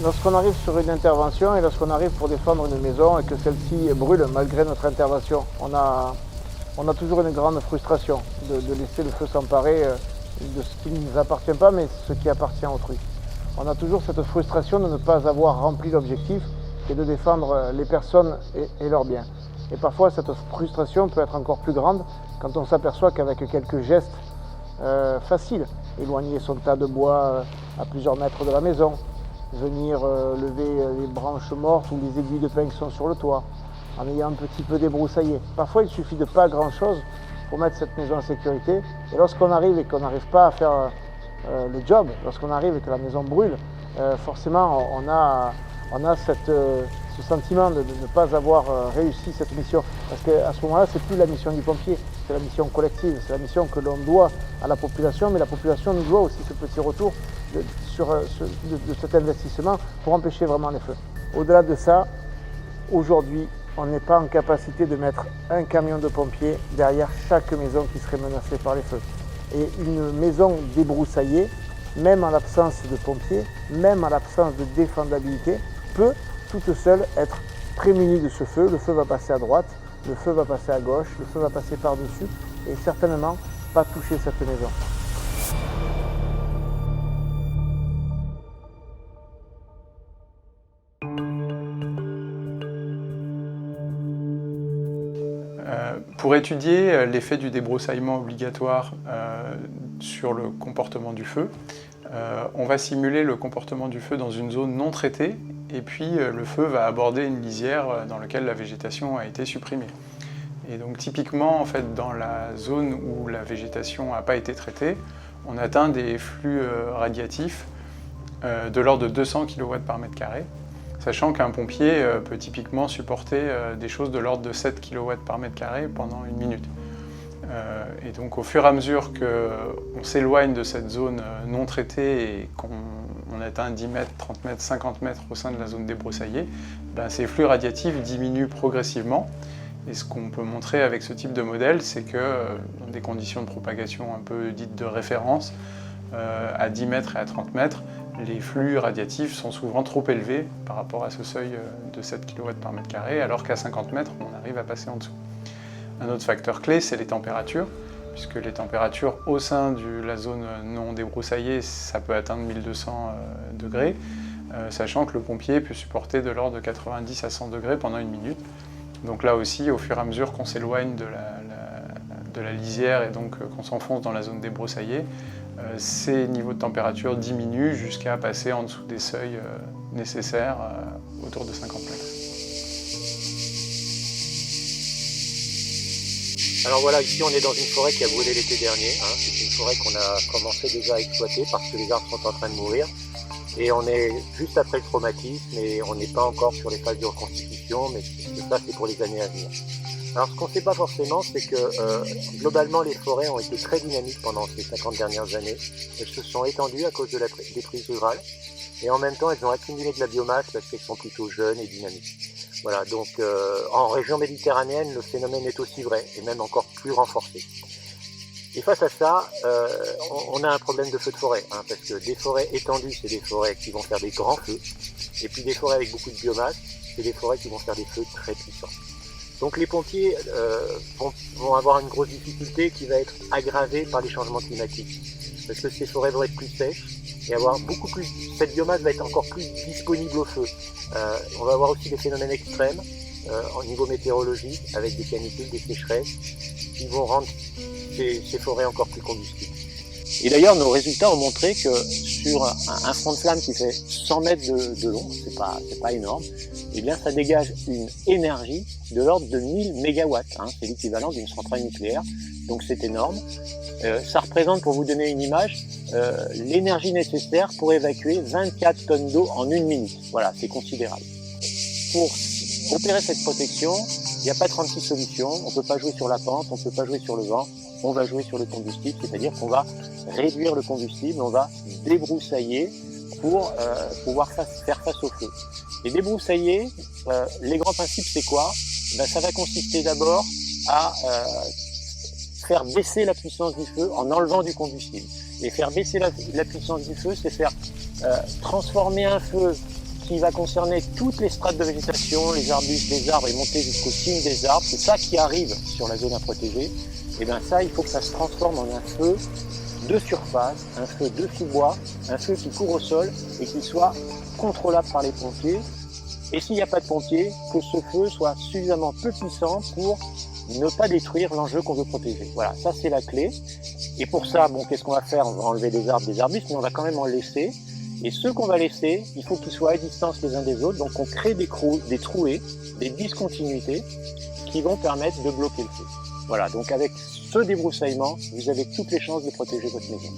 Lorsqu'on arrive sur une intervention et lorsqu'on arrive pour défendre une maison et que celle-ci brûle malgré notre intervention, on a toujours une grande frustration de laisser le feu s'emparer de ce qui ne nous appartient pas mais ce qui appartient à autrui. On a toujours cette frustration de ne pas avoir rempli l'objectif et de défendre les personnes et leurs biens. Et parfois cette frustration peut être encore plus grande quand on s'aperçoit qu'avec quelques gestes faciles, éloigner son tas de bois à plusieurs mètres de la maison, venir lever les branches mortes ou les aiguilles de pin qui sont sur le toit, en ayant un petit peu débroussaillé. Parfois il suffit de pas grand chose pour mettre cette maison en sécurité. Et lorsqu'on arrive et qu'on n'arrive pas à faire le job, lorsqu'on arrive et que la maison brûle, forcément on a ce sentiment de ne pas avoir réussi cette mission. Parce qu'à ce moment-là, c'est plus la mission du pompier, c'est la mission collective, c'est la mission que l'on doit à la population, mais la population nous doit aussi ce petit retour de cet investissement pour empêcher vraiment les feux. Au-delà de ça, aujourd'hui, on n'est pas en capacité de mettre un camion de pompiers derrière chaque maison qui serait menacée par les feux. Et une maison débroussaillée, même en l'absence de pompiers, même en l'absence de défendabilité, peut toute seule être prémunie de ce feu. Le feu va passer à droite, le feu va passer à gauche, le feu va passer par-dessus et certainement pas toucher cette maison. Pour étudier l'effet du débroussaillement obligatoire sur le comportement du feu, on va simuler le comportement du feu dans une zone non traitée et puis le feu va aborder une lisière dans laquelle la végétation a été supprimée. Et donc typiquement, en fait, dans la zone où la végétation n'a pas été traitée, on atteint des flux radiatifs de l'ordre de 200 kW par mètre carré, sachant qu'un pompier peut typiquement supporter des choses de l'ordre de 7 kW par mètre carré pendant une minute. Et donc au fur et à mesure qu'on s'éloigne de cette zone non traitée et qu'on atteint 10 mètres, 30 mètres, 50 mètres au sein de la zone débroussaillée, ben, ces flux radiatifs diminuent progressivement. Et ce qu'on peut montrer avec ce type de modèle, c'est que dans des conditions de propagation un peu dites de référence, à 10 mètres et à 30 mètres, les flux radiatifs sont souvent trop élevés par rapport à ce seuil de 7 kW par mètre carré, alors qu'à 50 mètres, on arrive à passer en dessous. Un autre facteur clé, c'est les températures, puisque les températures au sein de la zone non débroussaillée, ça peut atteindre 1200 degrés, sachant que le pompier peut supporter de l'ordre de 90 à 100 degrés pendant une minute. Donc là aussi, au fur et à mesure qu'on s'éloigne de la lisière et donc qu'on s'enfonce dans la zone débroussaillée, ces niveaux de température diminuent jusqu'à passer en dessous des seuils nécessaires autour de 50 mètres. Alors voilà, ici on est dans une forêt qui a brûlé l'été dernier. C'est une forêt qu'on a commencé déjà à exploiter parce que les arbres sont en train de mourir. Et on est juste après le traumatisme et on n'est pas encore sur les phases de reconstitution, mais ça c'est pour les années à venir. Alors ce qu'on ne sait pas forcément, c'est que globalement les forêts ont été très dynamiques pendant ces 50 dernières années. Elles se sont étendues à cause de la déprise rurale et en même temps elles ont accumulé de la biomasse parce qu'elles sont plutôt jeunes et dynamiques. Voilà, donc en région méditerranéenne, le phénomène est aussi vrai et même encore plus renforcé. Et face à ça, on a un problème de feu de forêt, parce que des forêts étendues, c'est des forêts qui vont faire des grands feux, et puis des forêts avec beaucoup de biomasse, c'est des forêts qui vont faire des feux très puissants. Donc les pompiers vont avoir une grosse difficulté qui va être aggravée par les changements climatiques, parce que ces forêts vont être plus sèches, et avoir beaucoup plus, cette biomasse va être encore plus disponible au feu. On va avoir aussi des phénomènes extrêmes au niveau météorologique, avec des canicules, des sécheresses, qui vont rendre ces forêts encore plus combustibles. Et d'ailleurs, nos résultats ont montré que sur un front de flamme qui fait 100 mètres de long, c'est pas énorme, eh bien ça dégage une énergie de l'ordre de 1000 mégawatts. C'est l'équivalent d'une centrale nucléaire, donc c'est énorme. Ça représente, pour vous donner une image, l'énergie nécessaire pour évacuer 24 tonnes d'eau en une minute. Voilà, c'est considérable. Pour opérer cette protection, il n'y a pas 36 solutions, on ne peut pas jouer sur la pente, on ne peut pas jouer sur le vent, on va jouer sur le combustible, c'est-à-dire qu'on va réduire le combustible, on va débroussailler pour pouvoir faire face au feu. Et débroussailler, les grands principes c'est quoi? Ça va consister d'abord à faire baisser la puissance du feu en enlevant du combustible. Et faire baisser la puissance du feu, c'est faire transformer un feu qui va concerner toutes les strates de végétation, les arbustes, les arbres et monter jusqu'aux cimes des arbres. C'est ça qui arrive sur la zone à protéger. Et bien ça, il faut que ça se transforme en un feu de surface, un feu de sous-bois, un feu qui court au sol et qui soit contrôlable par les pompiers. Et s'il n'y a pas de pompiers, que ce feu soit suffisamment peu puissant pour ne pas détruire l'enjeu qu'on veut protéger. Voilà, ça c'est la clé. Et pour ça, bon, qu'est-ce qu'on va faire? On va enlever des arbres, des arbustes, mais on va quand même en laisser. Et ceux qu'on va laisser, il faut qu'ils soient à distance les uns des autres. Donc on crée des trouées, des discontinuités qui vont permettre de bloquer le feu. Voilà, donc avec ce débroussaillement, vous avez toutes les chances de protéger votre maison.